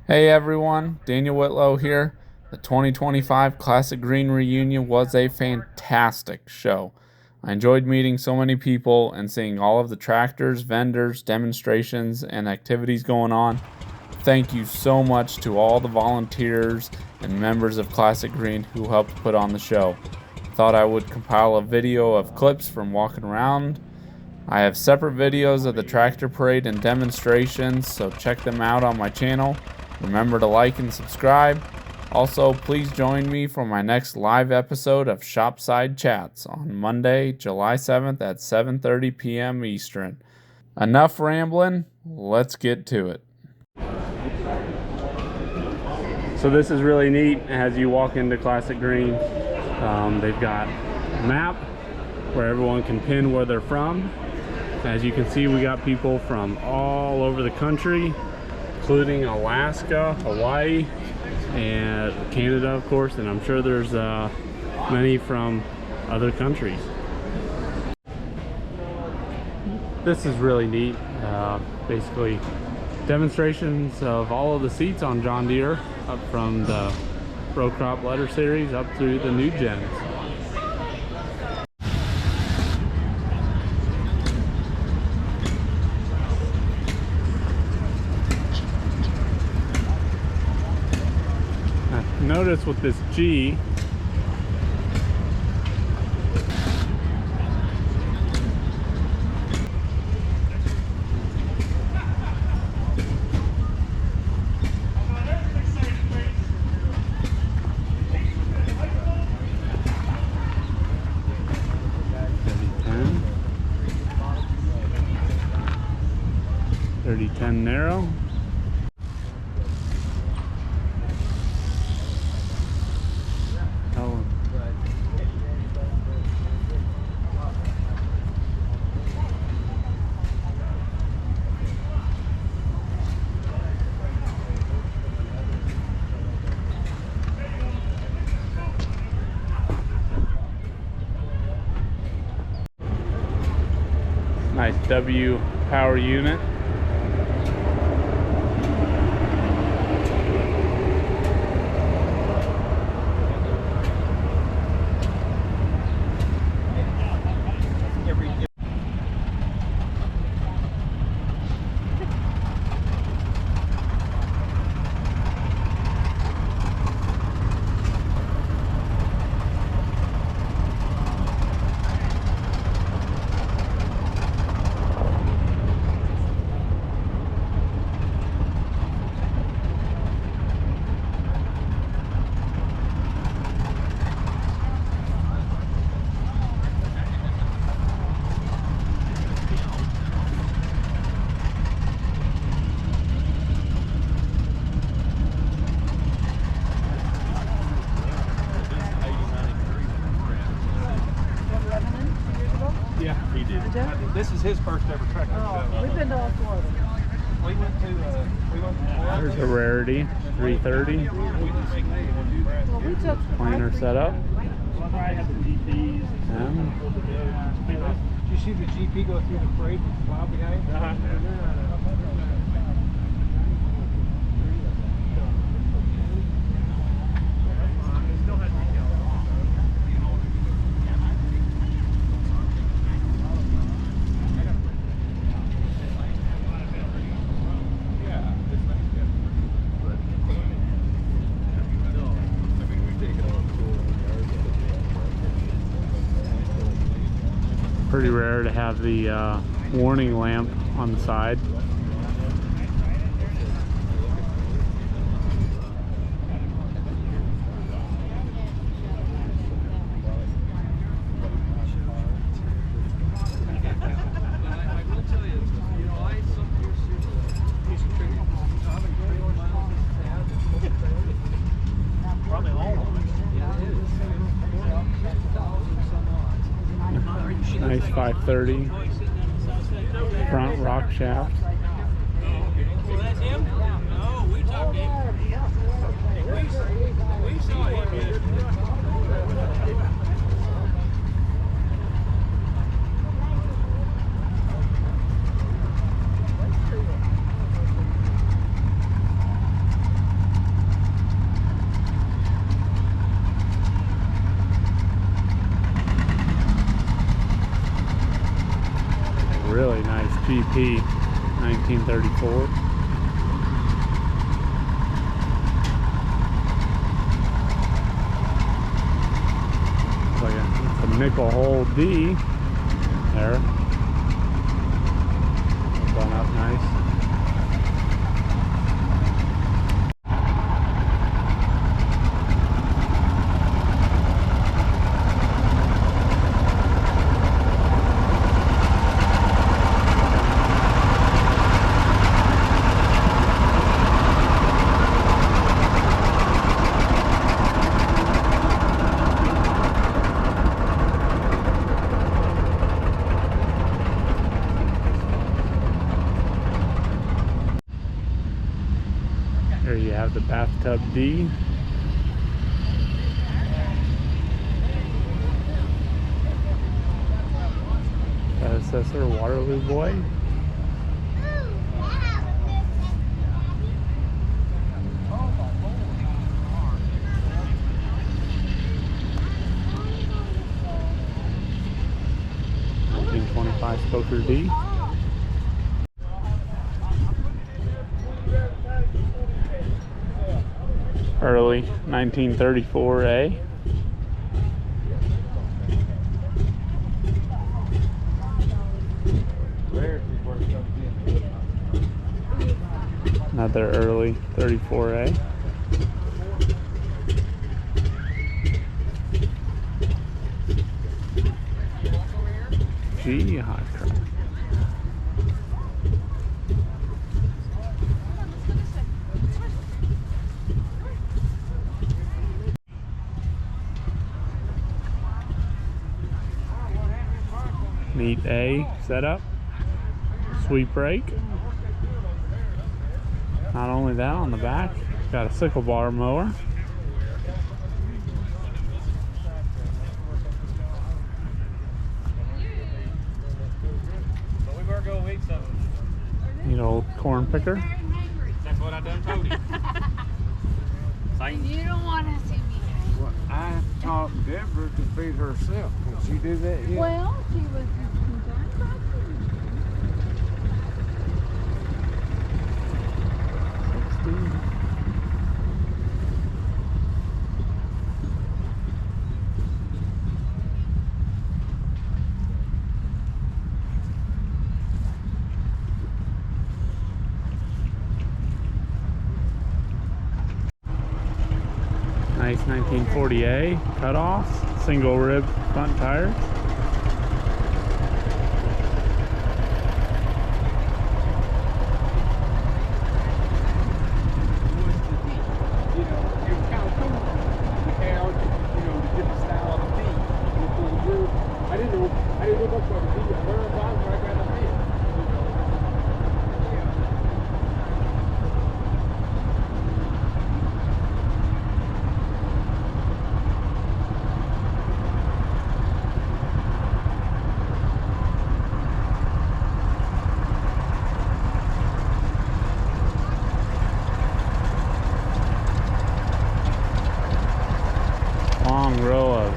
Hey everyone, Daniel Whitlow here. The 2025 Classic Green Reunion was a fantastic show. I enjoyed meeting so many people and seeing all of the tractors, vendors, demonstrations, and activities going on. Thank you so much to all the volunteers and members of Classic Green who helped put on the show. Thought I would compile a video of clips from walking around. I have separate videos of the tractor parade and demonstrations, so check them out on my channel. Remember to like and subscribe. Also, please join me for my next live episode of Shopside Chats on Monday, July 7th at 7:30 p.m. Eastern. Enough rambling, let's get to it. So this is really neat as you walk into Classic Green. They've got a map where everyone can pin where they're from. As you can see, we got people from all over the country, including Alaska, Hawaii, and Canada, of course, and I'm sure there's many from other countries. This is really neat. Basically, demonstrations of all of the seats on John Deere, up from the row crop letter series up through the new gens. Notice with this G, .30-10 narrow. Nice W power unit. Yeah, he did. This is his first ever tractor show. We've been to all four of them. We went to There's a Rarity 330 Well, we took planer setup. Did you see the GP go through the parade with the plow behind? Pretty rare to have the warning lamp on the side. Nice 530 front rock shaft. Well, that's him? No, we talked to him. We saw him. P, 1934. It's a nickel hole D there. Done up nice. Here you have the bathtub D. Predecessor Waterloo Boy. $1925 Spoker D. Early 1934A. Another early 34A. G hot truck. Neat A setup, sweep brake. Not only that, on the back, got a sickle bar mower. Neat old corn picker. That's what I done told him. You don't want to see me. Well, I taught Deborah to feed herself. Can she do that yet? Well, she was concerned about Nice 1940A cutoffs, single rib front tires. Long row of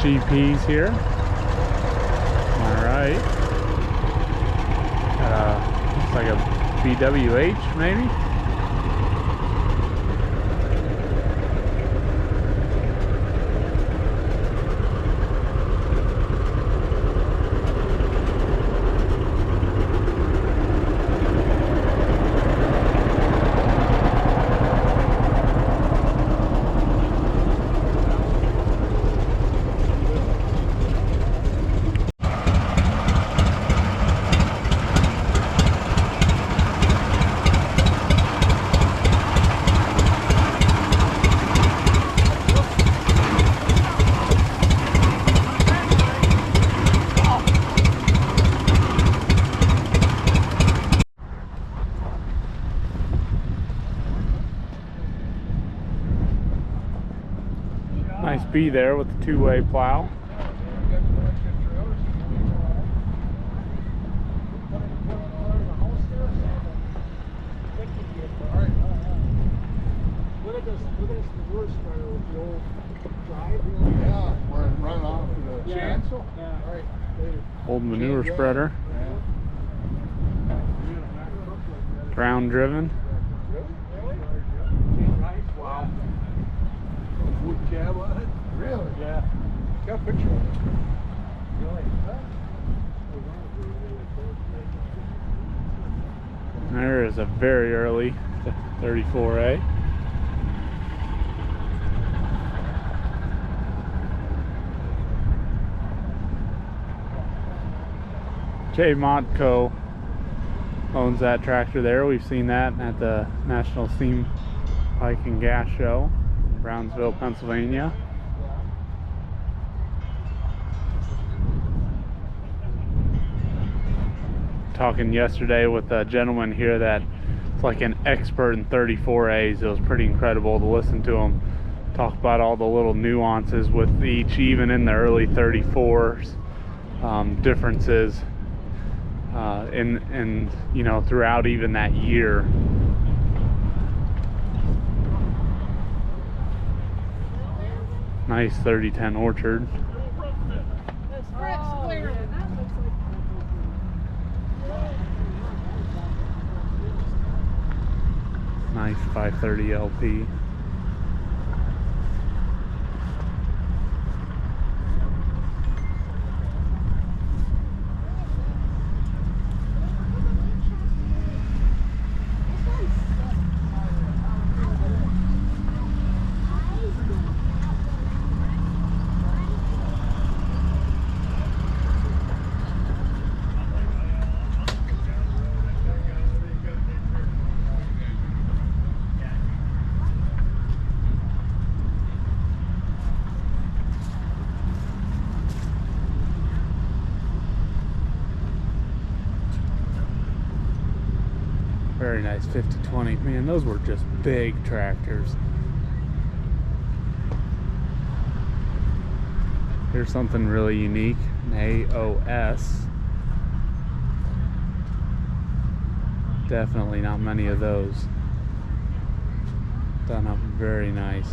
GPs here. All right. Looks like a BWH maybe. Nice B there with the two-way plow. Look at this reverse spreader with the old drive. Yeah, where it run off to the chancel. Yeah. All right. Later. Old manure spreader. Yeah. Ground driven. Wow. Wood cab on it? Really? Yeah. Got a picture of it. Really? There is a very early 34A. Jay Montco owns that tractor there. We've seen that at the National Steam Pike and Gas Show in Brownsville, Pennsylvania. Talking yesterday with a gentleman here that is like an expert in 34As. It was pretty incredible to listen to him talk about all the little nuances with each, even in the early 34s, differences in you know, throughout even that year. Nice 3010 Orchard. Nice 530 LP. Very nice 5020. Man, those were just big tractors. Here's something really unique, an AOS. Definitely not many of those. Done up very nice.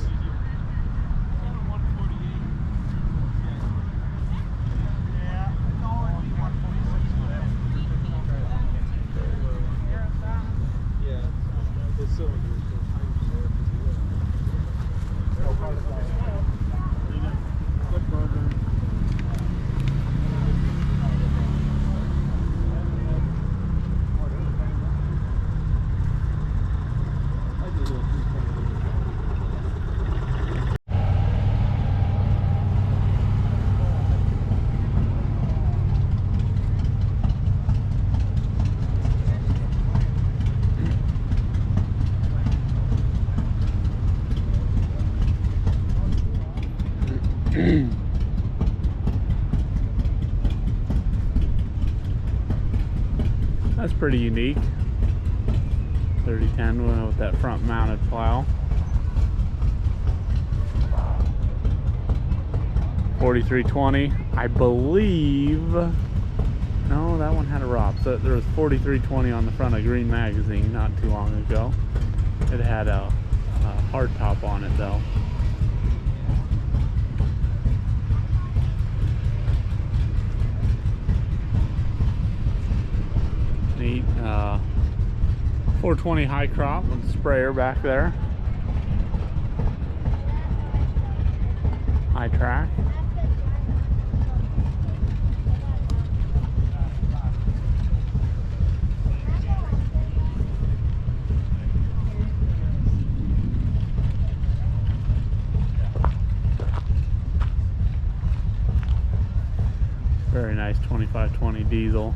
That's pretty unique. 3010 with that front mounted plow. 4320, I believe. No, that one had a ROP. So there was 4320 on the front of Green Magazine not too long ago. It had a hard top on it though. Neat 420 high crop with sprayer back there. High track. Very nice 2520 diesel.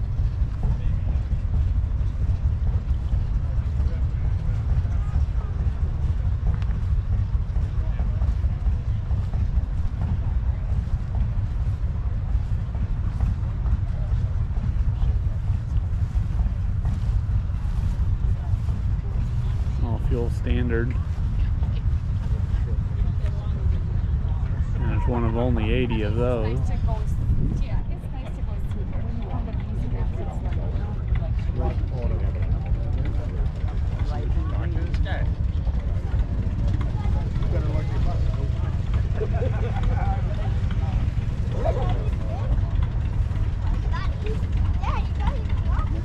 All fuel standard. And there's one of only 80 of those.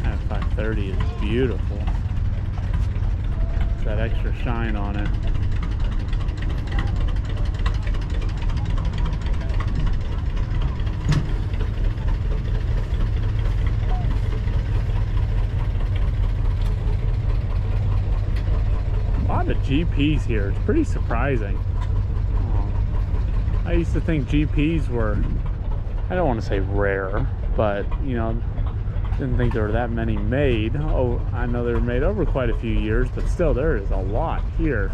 That 530 is beautiful. that extra shine on it. A lot of GPs here. It's pretty surprising. I used to think GPs were, I don't want to say rare, but you know, didn't think there were that many made. Oh, I know they were made over quite a few years, but still there is a lot here.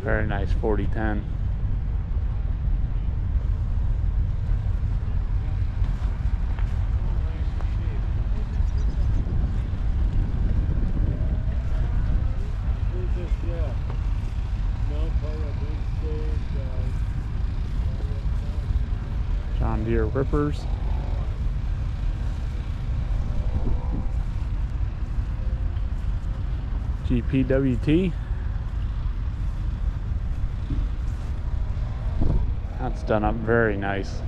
Very nice 4010. John Deere Rippers. GPWT. That's done up very nice.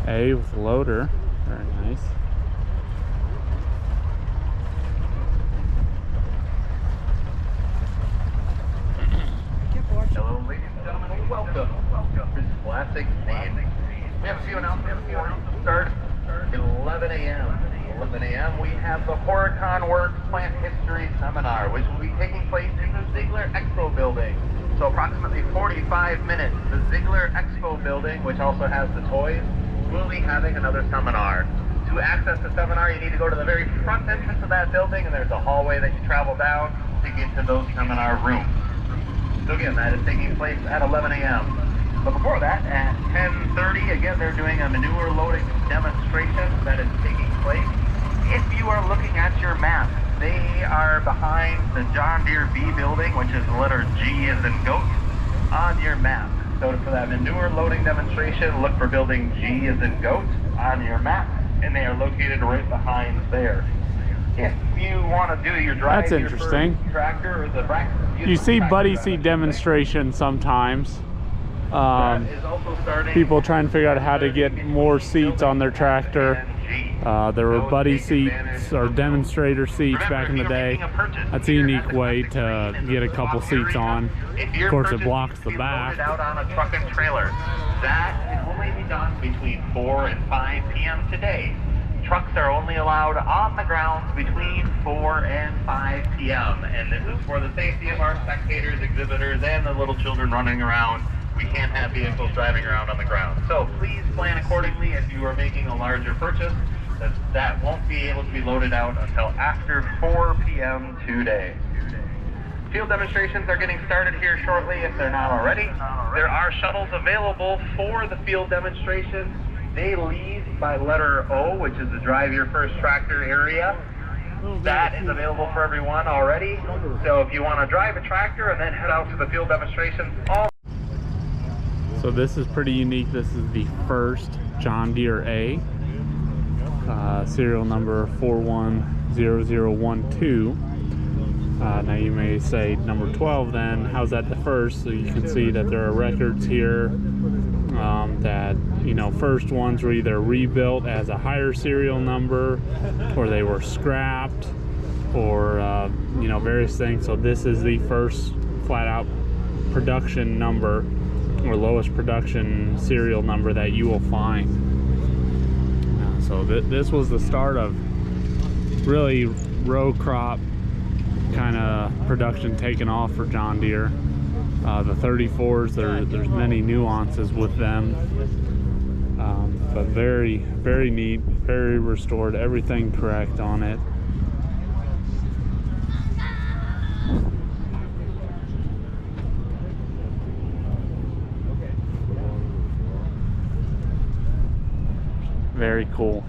A with loader, very nice. Hello, ladies and gentlemen, welcome. This is Classic, and we have a few announcements for you. Start at 11 a.m. 11 a.m. we have the Horicon Works Plant History Seminar, which will be taking place in the Ziegler Expo building. So approximately 45 minutes. The Ziegler Expo building, which also has the toys, will be having another seminar. To access the seminar, you need to go to the very front entrance of that building, and there's a hallway that you travel down to get to those seminar rooms. So again, that is taking place at 11 a.m. But before that, at 10:30, again, they're doing a manure loading demonstration that is taking place. If you are looking at your map, they are behind the John Deere B building, which is the letter G as in goat, on your map. So for that manure loading demonstration, look for building G as in goat on your map, and they are located right behind there. If you want to do your drive, That's interesting. Your tractor or the You see buddy seat demonstrations sometimes. People trying to figure out how to get more seats on their tractor. There were buddy seats or demonstrator seats back in the day. That's a unique way to get a couple seats on. Of course, it blocks the back. Out on a truck and trailer. That can only be done between 4 and 5 p.m. today. Trucks are only allowed on the grounds between 4 and 5 p.m. And this is for the safety of our spectators, exhibitors, and the little children running around. We can't have vehicles driving around on the ground. So please plan accordingly if you are making a larger purchase. That won't be able to be loaded out until after 4 p.m. today. Field demonstrations are getting started here shortly if they're not already. There are shuttles available for the field demonstrations. They lead by letter O, which is the Drive Your First Tractor area. That is available for everyone already. So if you want to drive a tractor and then head out to the field demonstrations, So this is pretty unique. This is the first John Deere A, serial number 410012. Now you may say number 12 then, how's that the first? So you can see that there are records here that, you know, first ones were either rebuilt as a higher serial number or they were scrapped or, you know, various things. So this is the first flat out production number or lowest production serial number that you will find. So this was the start of really row crop kind of production taking off for John Deere. The 34s, there's many nuances with them, but very, very neat, very restored, everything correct on it. Very cool.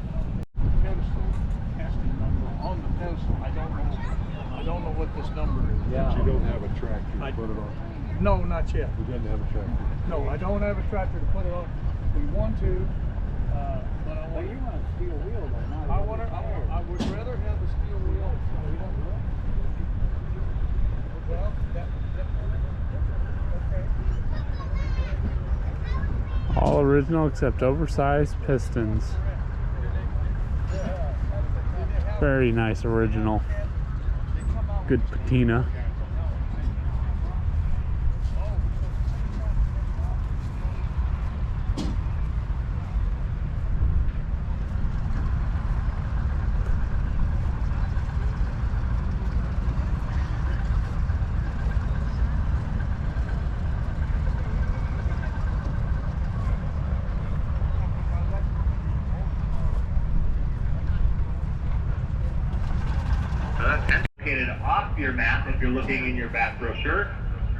On the pencil, I don't know what this number is. But you don't have a tractor to put it on. No, not yet. We didn't have a tractor. No, I don't have a tractor to put it on. We want to, but I want. You want a steel wheel though, not I would rather have a steel wheel. Well, okay. All original except oversized pistons. Very nice original. Good patina. Located off your map, if you're looking in your back brochure,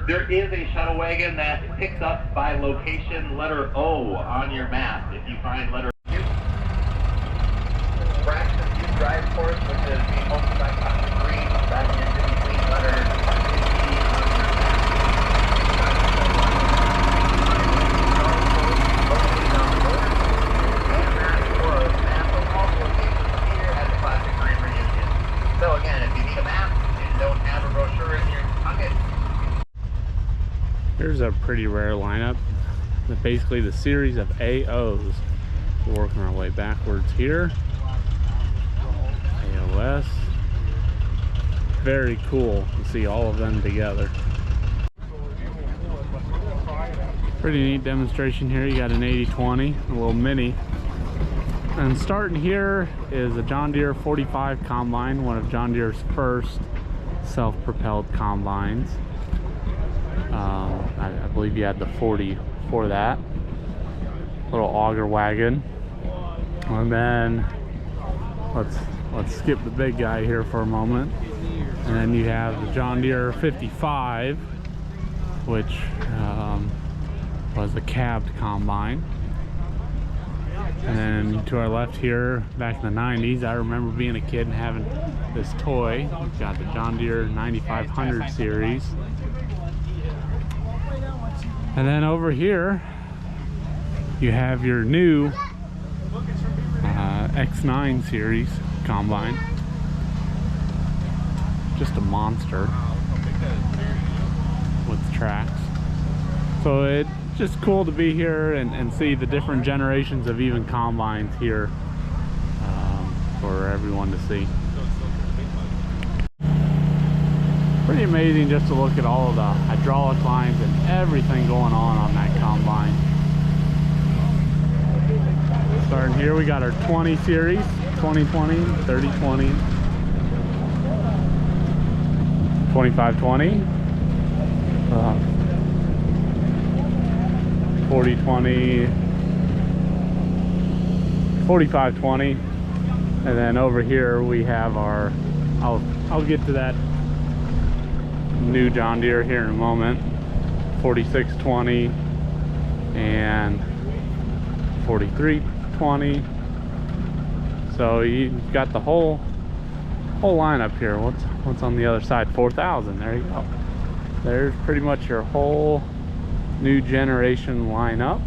there is a shuttle wagon that picks up by location letter O on your map. If you find letter U, fraction U drive course, which is being hosted by Captain Green, that is in between letter D on your map. Located on the board, and that was map of all locations here at the Classic Green Reunion. So again, if you need a map and don't have a brochure in your pocket. Here's a pretty rare lineup. Basically the series of AOs. We're working our way backwards here. AOS. Very cool to see all of them together. Pretty neat demonstration here. You got an 80-20, a little mini. And starting here is a John Deere 45 combine, one of John Deere's first self-propelled combines. I believe you had the 40 for that. Little auger wagon. And then let's skip the big guy here for a moment. And then you have the John Deere 55, which was a cabbed combine. And then to our left here, back in the 90s, I remember being a kid and having this toy. We've got the John Deere 9500 series. And then over here, you have your new X9 series combine. Just a monster with tracks. So it's just cool to be here and see the different generations of even combines here for everyone to see. Pretty amazing just to look at all of the hydraulic lines and everything going on that combine. Starting here, we got our 20 series, 2020, 3020, 2520, 4020, 4520, and then over here we have our, I'll get to that new John Deere here in a moment, 4620 and 4320. So you've got the whole lineup here. What's on the other side? 4000. There you go. There's pretty much your whole new generation lineup,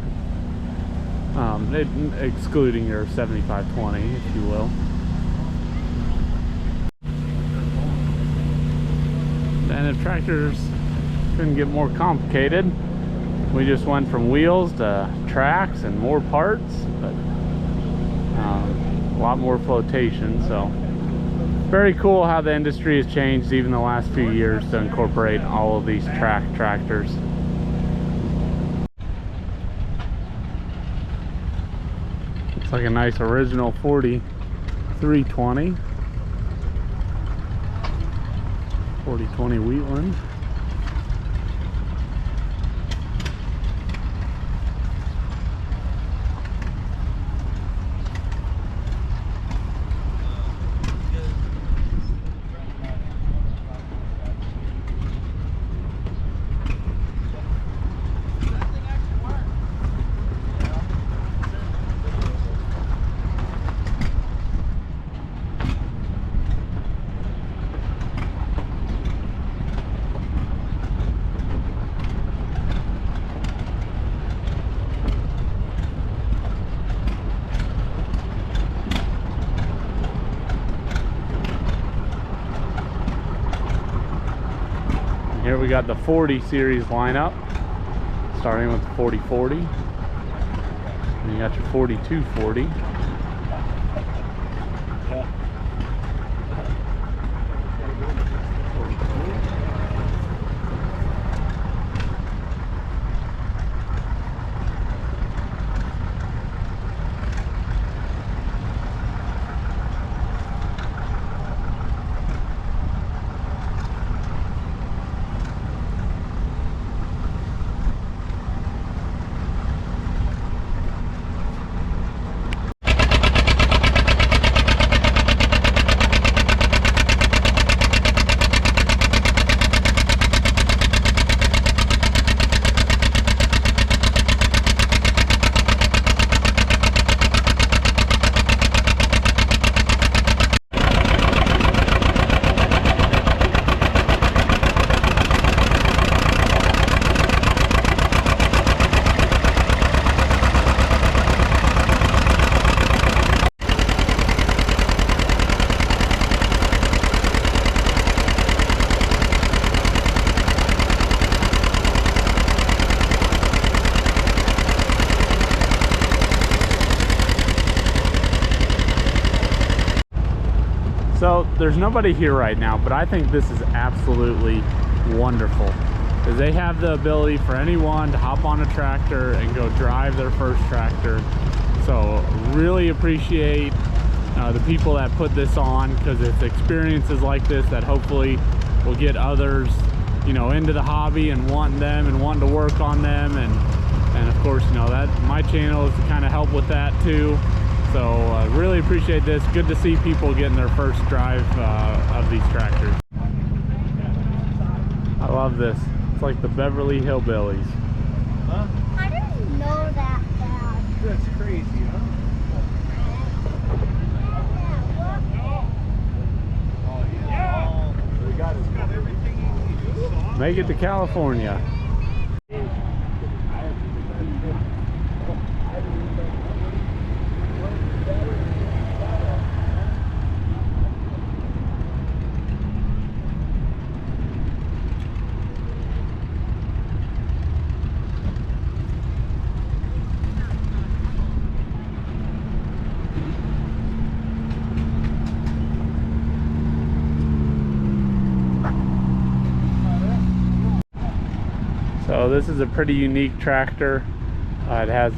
excluding your 7520, if you will. And if tractors couldn't get more complicated, we just went from wheels to tracks and more parts, but a lot more flotation. So very cool how the industry has changed even the last few years to incorporate all of these track tractors. Looks like a nice original 4320. 4020 Wheatland. we got the 40 series lineup, starting with the 4040. And you got your 4240. So there's nobody here right now, but I think this is absolutely wonderful, because they have the ability for anyone to hop on a tractor and go drive their first tractor. So really appreciate the people that put this on, because it's experiences like this that hopefully will get others, you know, into the hobby and wanting to work on them. And of course, you know, that my channel is to kind of help with that too. So really appreciate this. Good to see people getting their first drive of these tractors. I love this. It's like the Beverly Hillbillies. Huh? I didn't know that bad. That's crazy, huh? Oh, yeah. We got everything you need. Make it to California. So this is a pretty unique tractor. It has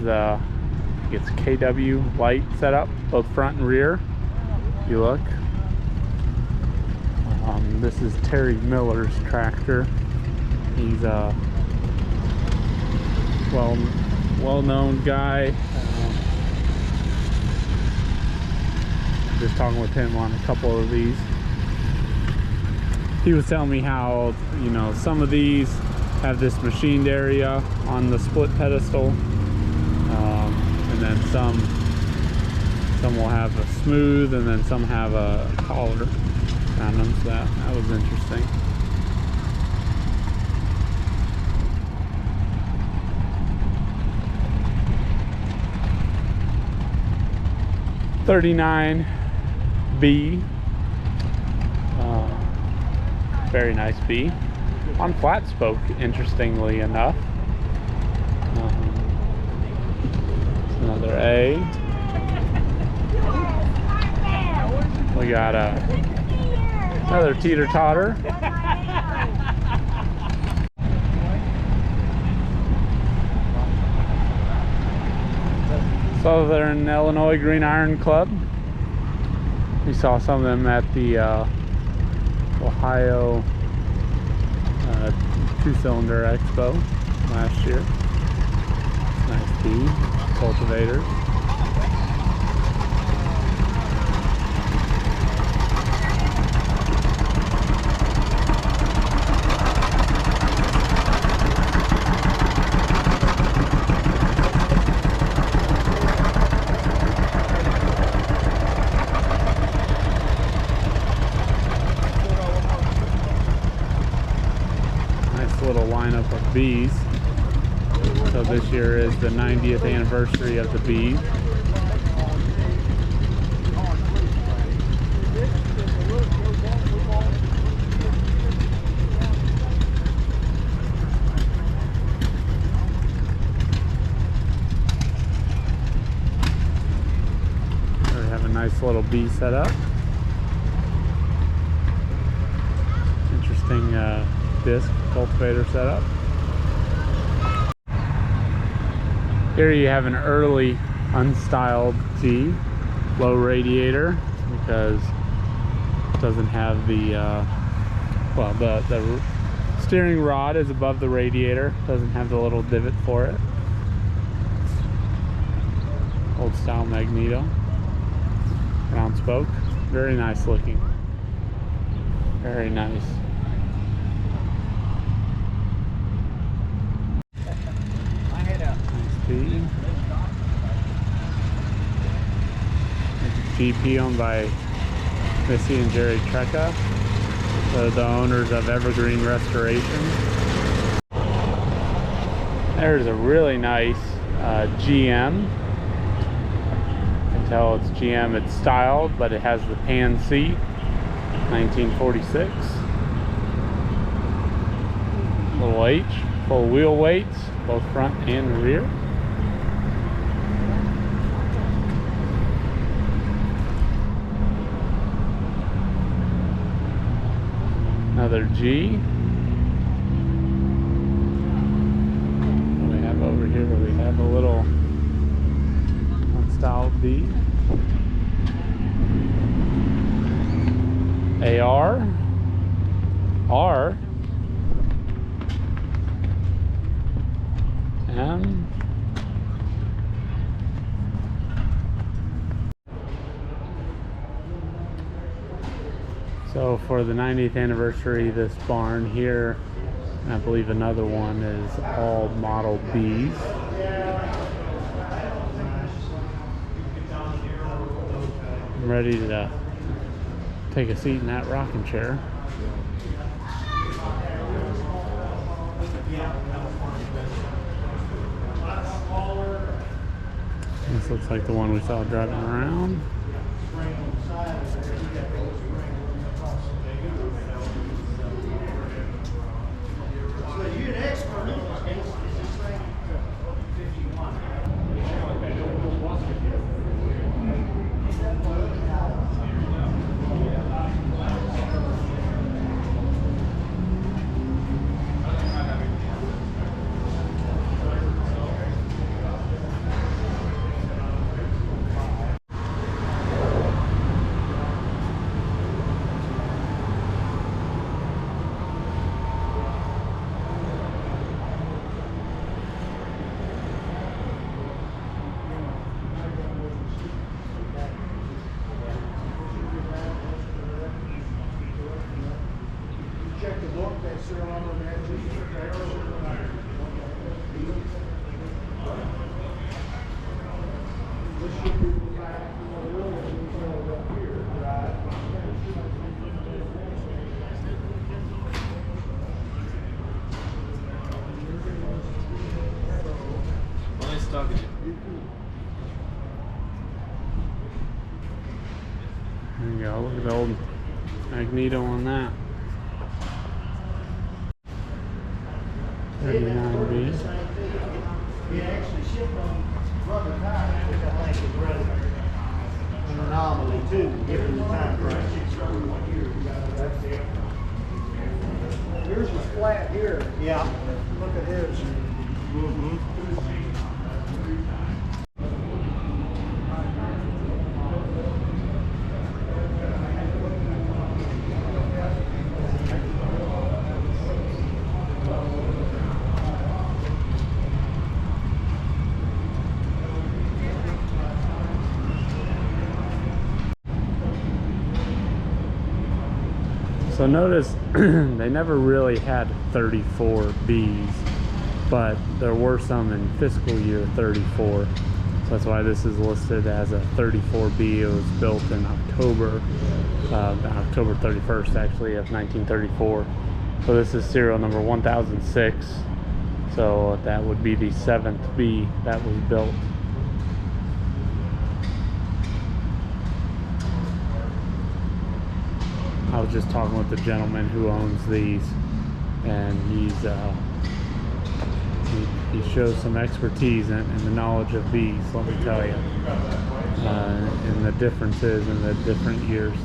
its KW light set up, both front and rear. If you look. This is Terry Miller's tractor. He's a well-known guy. Just talking with him on a couple of these. He was telling me how, you know, some of these have this machined area on the split pedestal, and then some will have a smooth, and then some have a collar on them. So that was interesting. $39B, very nice B. On flat spoke, interestingly enough. Another A. We got another teeter-totter. Southern Illinois Green Iron Club. We saw some of them at the Ohio two-cylinder expo last year. Nice B, cultivators. Little lineup of bees. So this year is the 90th anniversary of the bees. little bee setup. Interesting disc cultivator setup. Here you have an early unstyled G, low radiator, because it doesn't have the well, the steering rod is above the radiator, doesn't have the little divot for it. Old style magneto, round spoke, very nice looking, very nice. Nice B. GP owned by Missy and Jerry Trecca. They're the owners of Evergreen Restoration. There's a really nice GM. You can tell it's GM, it's styled, but it has the pan seat, 1946. Little H, full wheel weights, both front and rear. Another G. What do we have over here? We have a little unstyled B. AR. R. M. So for the 90th anniversary, this barn here, and I believe another one, is all Model Bs. I'm ready to take a seat in that rocking chair. This looks like the one we saw driving around. There you go, look at the old magneto on that. 39B. He actually shipped on rubber tires, which I think is rather an anomaly too, given the time frame. Yours was flat here. Yeah. Look at his. So notice they never really had 34 Bs, but there were some in fiscal year 34. So that's why this is listed as a 34B. It was built in October 31st actually of 1934. So this is serial number 1006. So that would be the 7th B that was built. I was just talking with the gentleman who owns these, and he shows some expertise and the knowledge of bees, let me tell you. and the differences in the different years.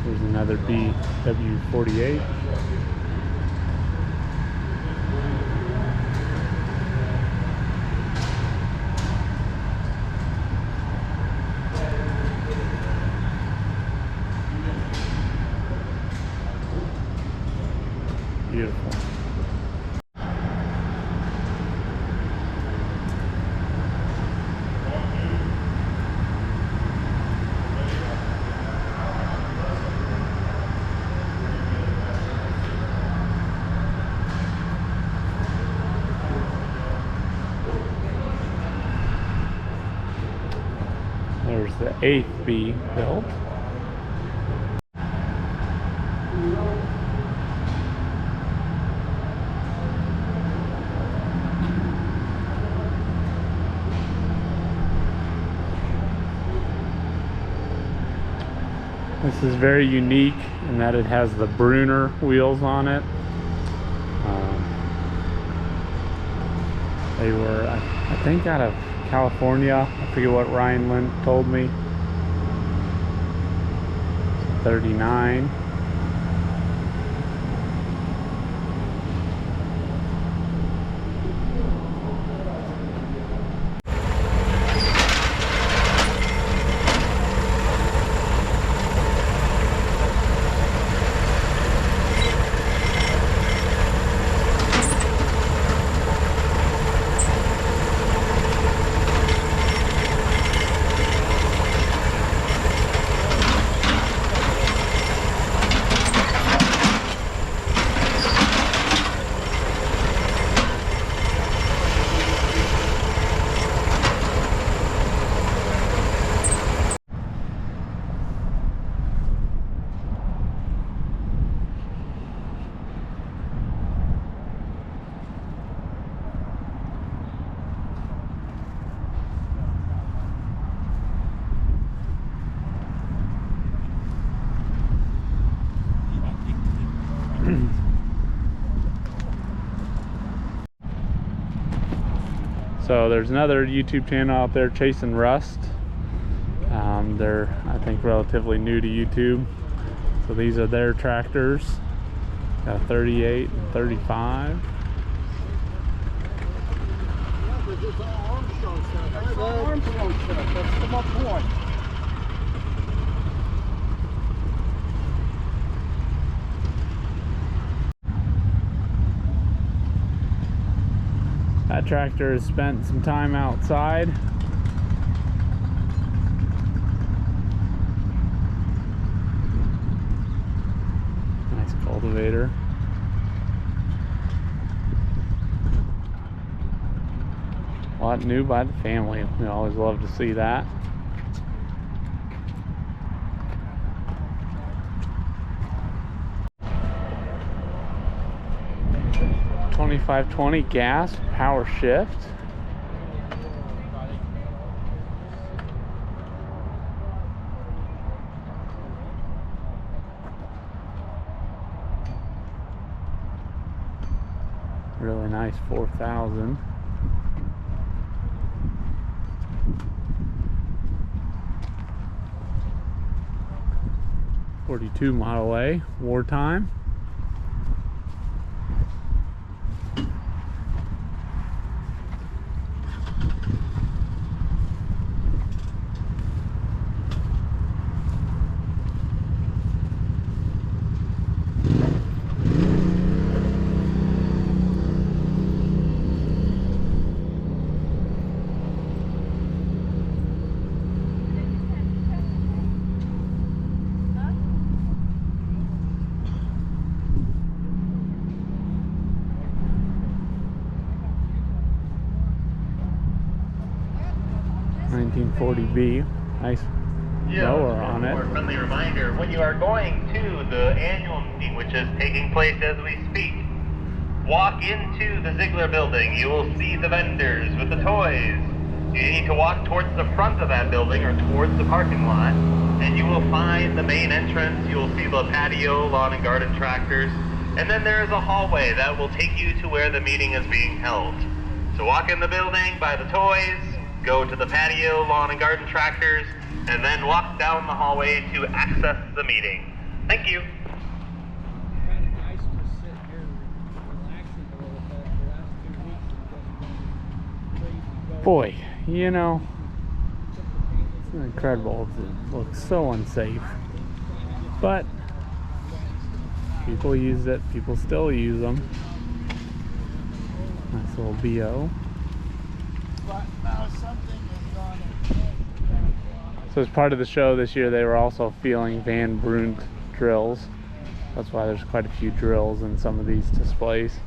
There's another BW48. Beautiful. There's the 8th B built. This is very unique in that it has the Brunner wheels on it. They were, I think, out of California. I forget what Ryan Lynn told me. 39. So there's another YouTube channel out there, Chasing Rust. They're, I think, relatively new to YouTube. So these are their tractors. Got a 38 and 35. It's all Armstrong stuff. That's all Armstrong stuff. That's my point. That tractor has spent some time outside. Nice cultivator. A lot new by the family. We always love to see that. $2520 gas power shift. Really nice 4000. '42 Model A, wartime. $1940B, nice lower on it. For a friendly reminder, when you are going to the annual meeting, which is taking place as we speak, walk into the Ziegler building. You will see the vendors with the toys. You need to walk towards the front of that building or towards the parking lot, and you will find the main entrance. You will see the patio, lawn and garden tractors, and then there is a hallway that will take you to where the meeting is being held. So walk in the building, buy the toys, go to the patio, lawn and garden tractors, and then walk down the hallway to access the meeting. Thank you. Kind of nice to sit here relaxing a little bit. The last 2 weeks have just been crazy. Boy, you know, it's incredible. It looks so unsafe. But people use it. People still use them. Nice little BO. But now something is on it. So as part of the show this year, they were also feeling Van Brunt drills. That's why there's quite a few drills in some of these displays.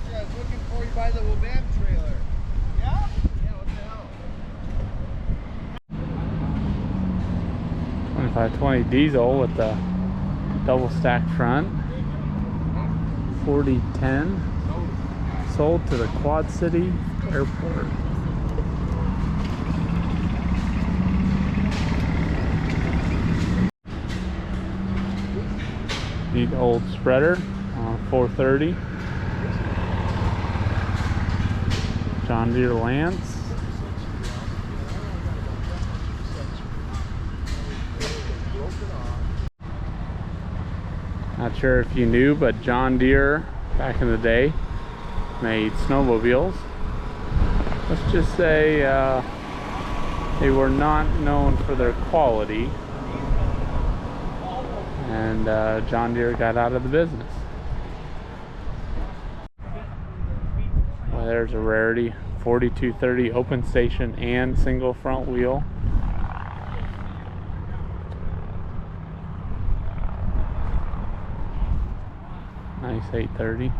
I was looking for you by the Wabam trailer. Yeah? Yeah, what the hell? 2520 diesel with the double stack front. 4010 sold to the Quad City Airport. Neat old spreader on 430. John Deere Lance. Not sure if you knew, but John Deere back in the day made snowmobiles. Let's just say they were not known for their quality, and John Deere got out of the business. Well, there's a rarity, 4230 open station and single front wheel. Nice 830.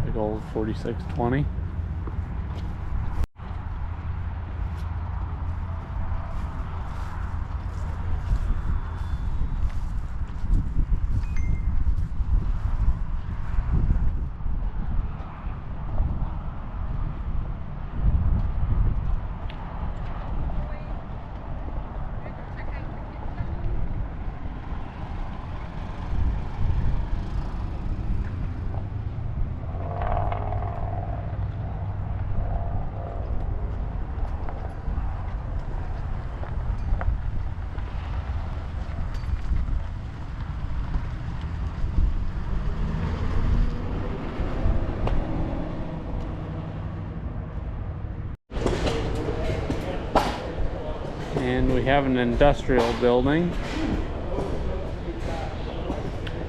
Big old 4620. And we have an industrial building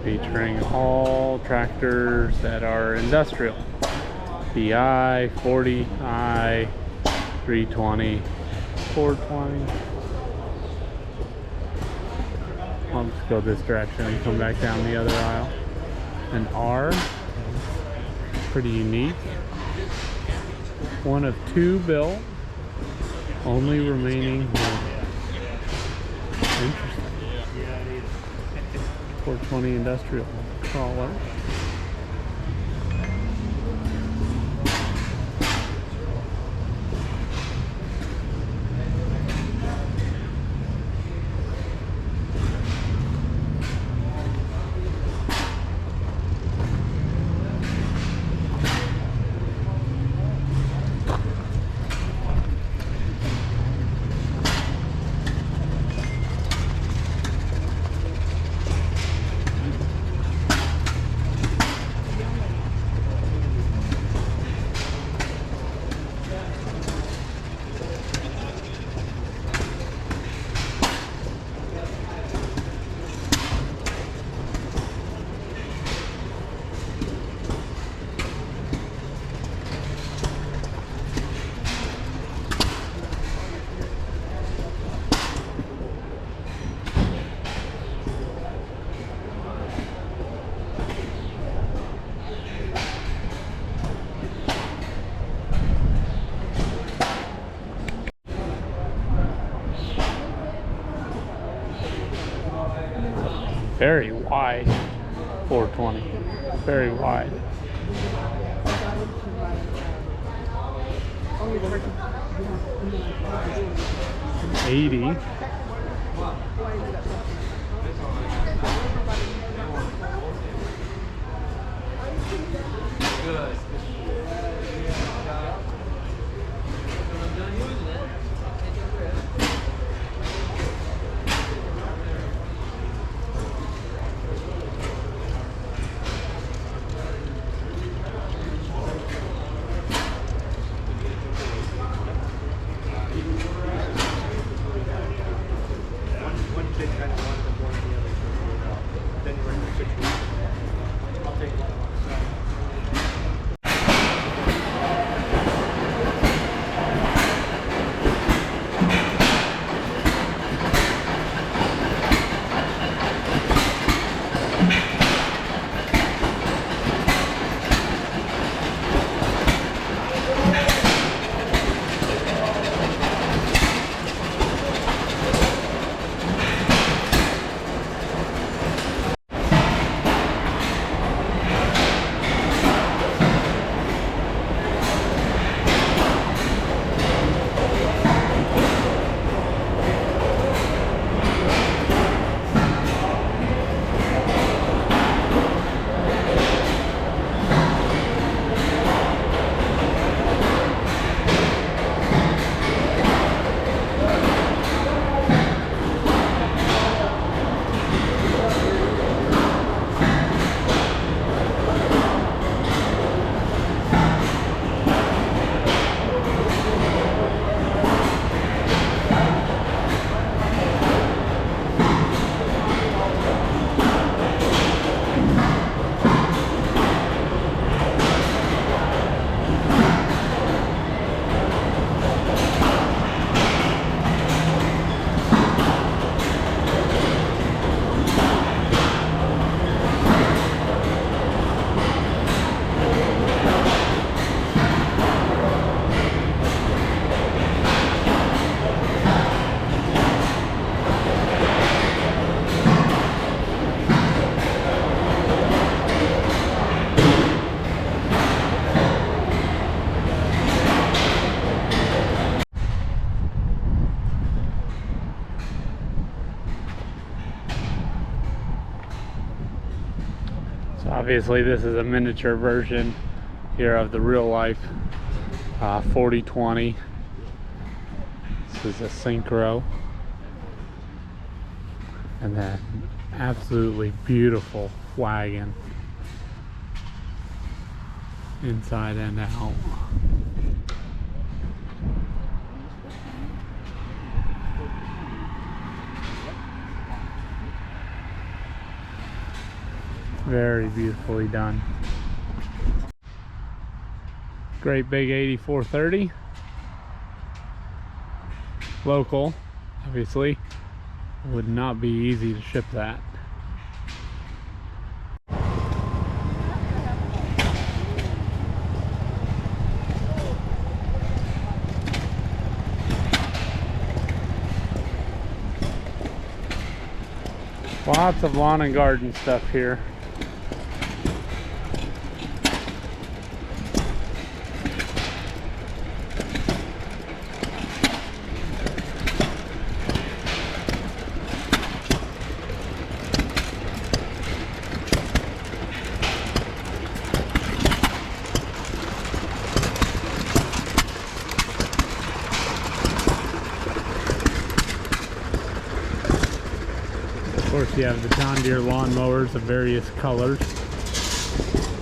featuring all tractors that are industrial. BI, 40i, 320, 420. I'll just go this direction and come back down the other aisle. An R, pretty unique. One of 2 built, only remaining one. Interesting. 420 industrial crawler. Very wide 420. Very wide. $80. So obviously this is a miniature version here of the real life 4020. This is a synchro. And then absolutely beautiful wagon inside and out. Very beautifully done. Great big 8430. Local, obviously. Would not be easy to ship that. Lots of lawn and garden stuff here. Of course, you have the John Deere lawnmowers of various colors.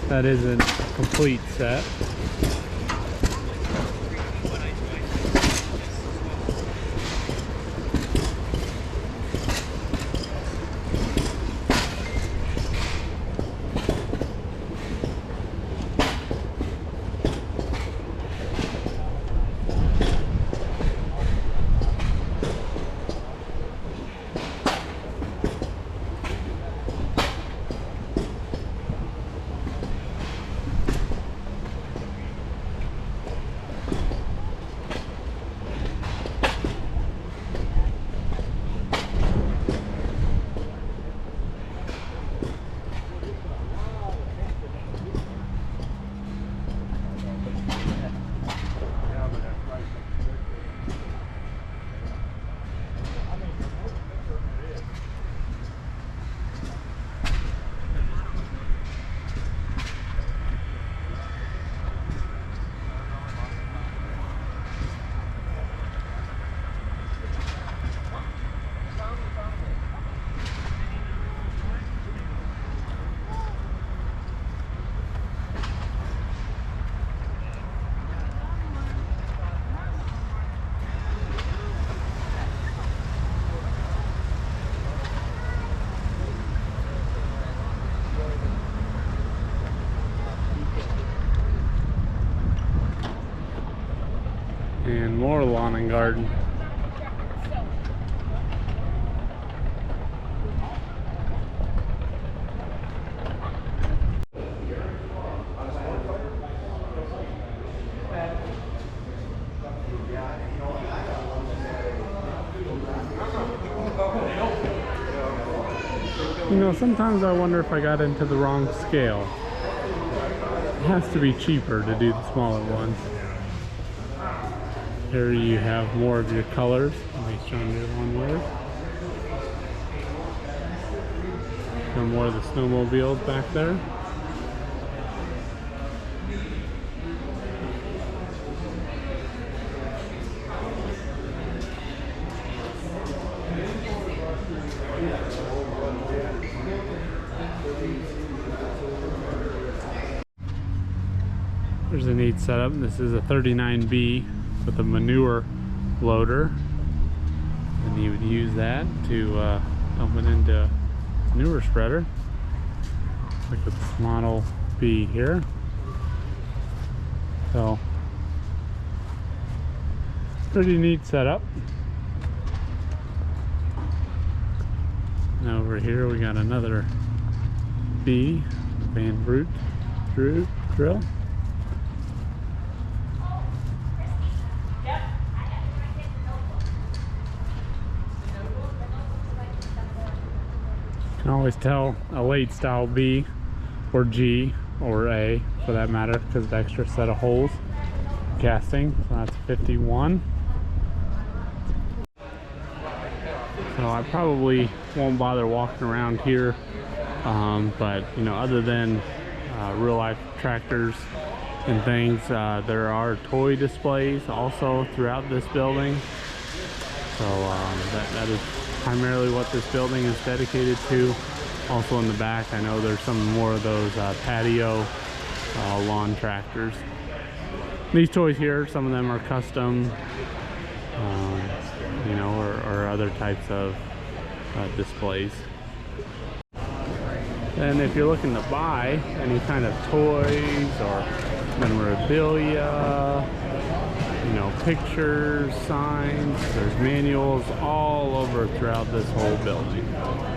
That isn't a complete set. And more lawn and garden. You know, sometimes I wonder if I got into the wrong scale. It has to be cheaper to do the smaller ones. Here you have more of your colors. Nice John Deere lawnmowers. Some more of the snowmobiles back there. There's a neat setup. This is a 39B with a manure loader, and you would use that to dump it into manure spreader. Look at this Model B here. So pretty neat setup. And over here we got another B Van Brute drill. You can always tell a late style B or G or A for that matter because of the extra set of holes casting. So that's 51. So I probably won't bother walking around here, but you know, other than real life tractors and things, there are toy displays also throughout this building. So that is primarily what this building is dedicated to. Also in the back, I know there's some more of those patio lawn tractors. These toys here, some of them are custom, you know, or other types of displays. And if you're looking to buy any kind of toys or memorabilia, you know, pictures, signs, there's manuals all over throughout this whole building.